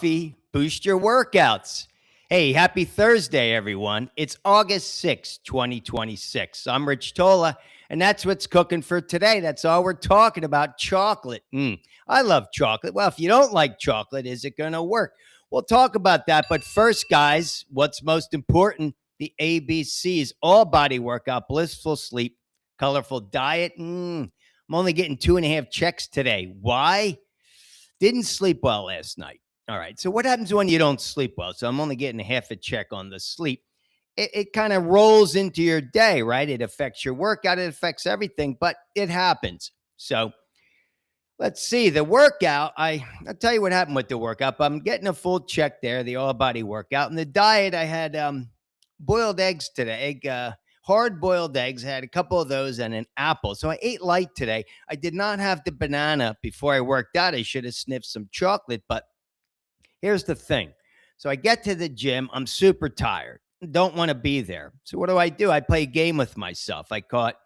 coffee boost your workouts. Hey, happy Thursday, everyone. It's August 6th, 2026. I'm Rich Tola, and that's what's cooking for today. That's all we're talking about, chocolate. I love chocolate. Well, if you don't like chocolate, is it going to work? We'll talk about that. But first, guys, what's most important? The ABCs, all body workout, blissful sleep, colorful diet. I'm only getting 2.5 checks today. Why? Didn't sleep well last night. All right. So what happens when you don't sleep well? So I'm only getting half a check on the sleep. It kind of rolls into your day, right? It affects your workout. It affects everything, but it happens. So let's see the workout. I'll tell you what happened with the workout. But I'm getting a full check there, the all body workout. And the diet, I had boiled eggs today, hard boiled eggs. I had a couple of those and an apple. So I ate light today. I did not have the banana before I worked out. I should have sniffed some chocolate, but here's the thing. So I get to the gym. I'm super tired. Don't want to be there. So what do? I play a game with myself. I caught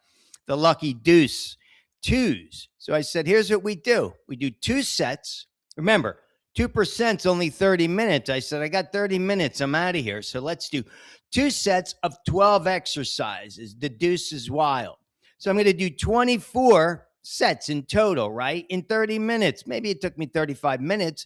the lucky deuce twos. So I said, here's what we do. We do 2 sets. Remember, 2% is only 30 minutes. I said, I got 30 minutes. I'm out of here. So let's do 2 sets of 12 exercises. The deuce is wild. So I'm going to do 24 sets in total, right? In 30 minutes. Maybe it took me 35 minutes.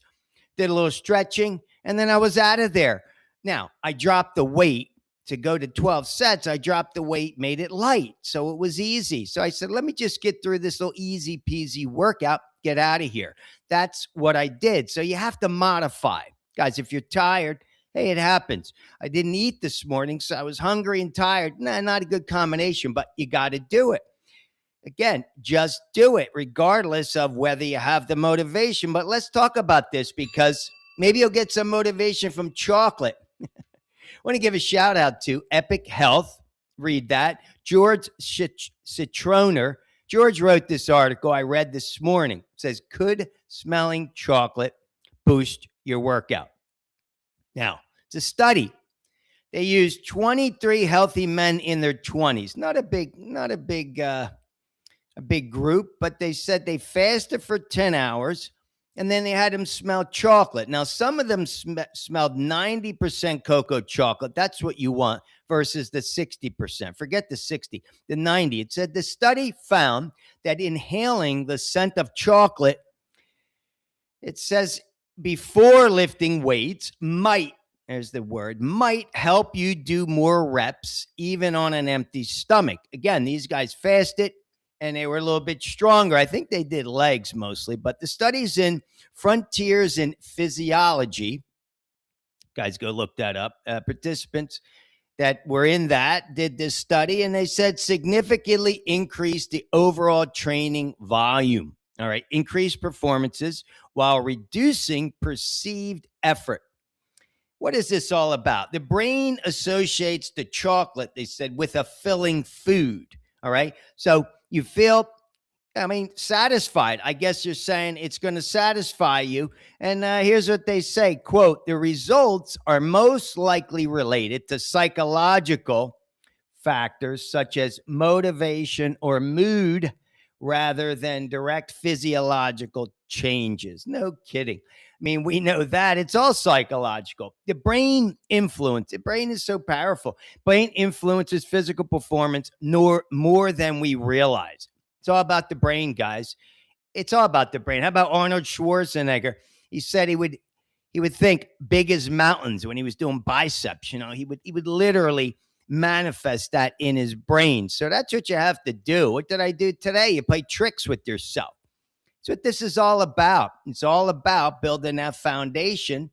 Did a little stretching, and then I was out of there. Now, I dropped the weight to go to 12 sets. I dropped the weight, made it light. So it was easy. So I said, let me just get through this little easy peasy workout, get out of here. That's what I did. So you have to modify. Guys, if you're tired, hey, it happens. I didn't eat this morning, so I was hungry and tired. Not a good combination, but you got to do it. Again, just do it regardless of whether you have the motivation. But let's talk about this because maybe you'll get some motivation from chocolate. I want to give a shout out to Epoch Health. Read that. George Citroner. George wrote this article I read this morning. It says, could smelling chocolate boost your workout? Now, it's a study. They used 23 healthy men in their 20s. Not a big group, but they said they fasted for 10 hours and then they had them smell chocolate. Now, some of them smelled 90% cocoa chocolate. That's what you want versus the 60%. Forget the 60, the 90. It said the study found that inhaling the scent of chocolate, it says before lifting weights might, there's the word, might help you do more reps even on an empty stomach. Again, these guys fasted and they were a little bit stronger. I think they did legs mostly, but the studies in Frontiers in Physiology, guys, go look that up. Participants that were in that did this study, and they said significantly increased the overall training volume. All right, increased performances while reducing perceived effort. What is this all about? The brain associates the chocolate, they said, with a filling food. All right, so you feel, satisfied. I guess you're saying it's going to satisfy you. And here's what they say, quote, the results are most likely related to psychological factors such as motivation or mood rather than direct physiological changes. No kidding. We know that it's all psychological. The brain is so powerful. Brain influences physical performance more than we realize. It's all about the brain, guys. It's all about the brain. How about Arnold Schwarzenegger? He said he would think big as mountains when he was doing biceps. He would literally manifest that in his brain. So that's what you have to do. What did I do today? You play tricks with yourself. That's what this is all about. It's all about building that foundation,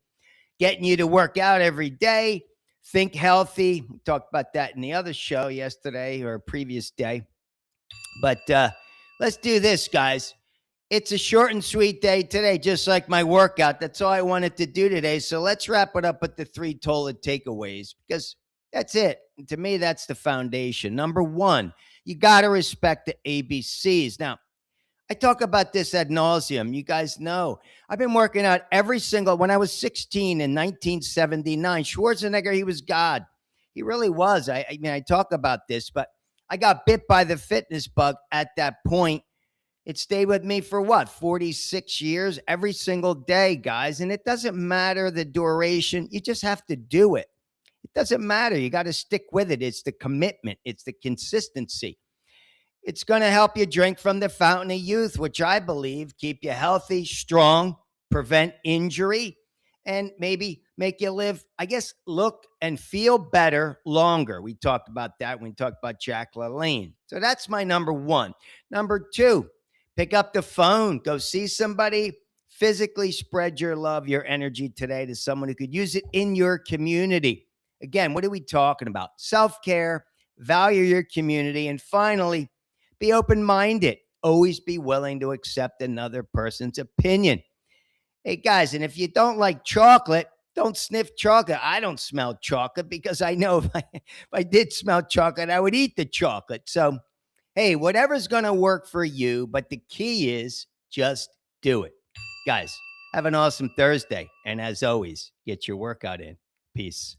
getting you to work out every day, think healthy. We talked about that in the other show yesterday or previous day. But let's do this, guys. It's a short and sweet day today, just like my workout. That's all I wanted to do today. So let's wrap it up with the 3 Tola takeaways because that's it. And to me, that's the foundation. Number 1, you got to respect the ABCs. Now, I talk about this ad nauseum. You guys know I've been working out when I was 16 in 1979, Schwarzenegger, he was God. He really was. I talk about this, but I got bit by the fitness bug at that point It stayed with me for what, 46 years, every single day, guys. And it doesn't matter the duration. You just have to do it. It doesn't matter. You got to stick with it. It's the commitment. It's the consistency. It's going to help you drink from the fountain of youth, which I believe keep you healthy, strong, prevent injury, and maybe make you live, I guess, look and feel better longer. We talked about that when we talked about Jack LaLanne. So that's my number one. Number two, pick up the phone, go see somebody, physically spread your love, your energy today to someone who could use it in your community. Again, what are we talking about? Self-care, value your community, and finally, be open-minded. Always be willing to accept another person's opinion. Hey, guys, and if you don't like chocolate, don't sniff chocolate. I don't smell chocolate because I know if I did smell chocolate, I would eat the chocolate. So, hey, whatever's going to work for you, but the key is just do it. Guys, have an awesome Thursday. And as always, get your workout in. Peace.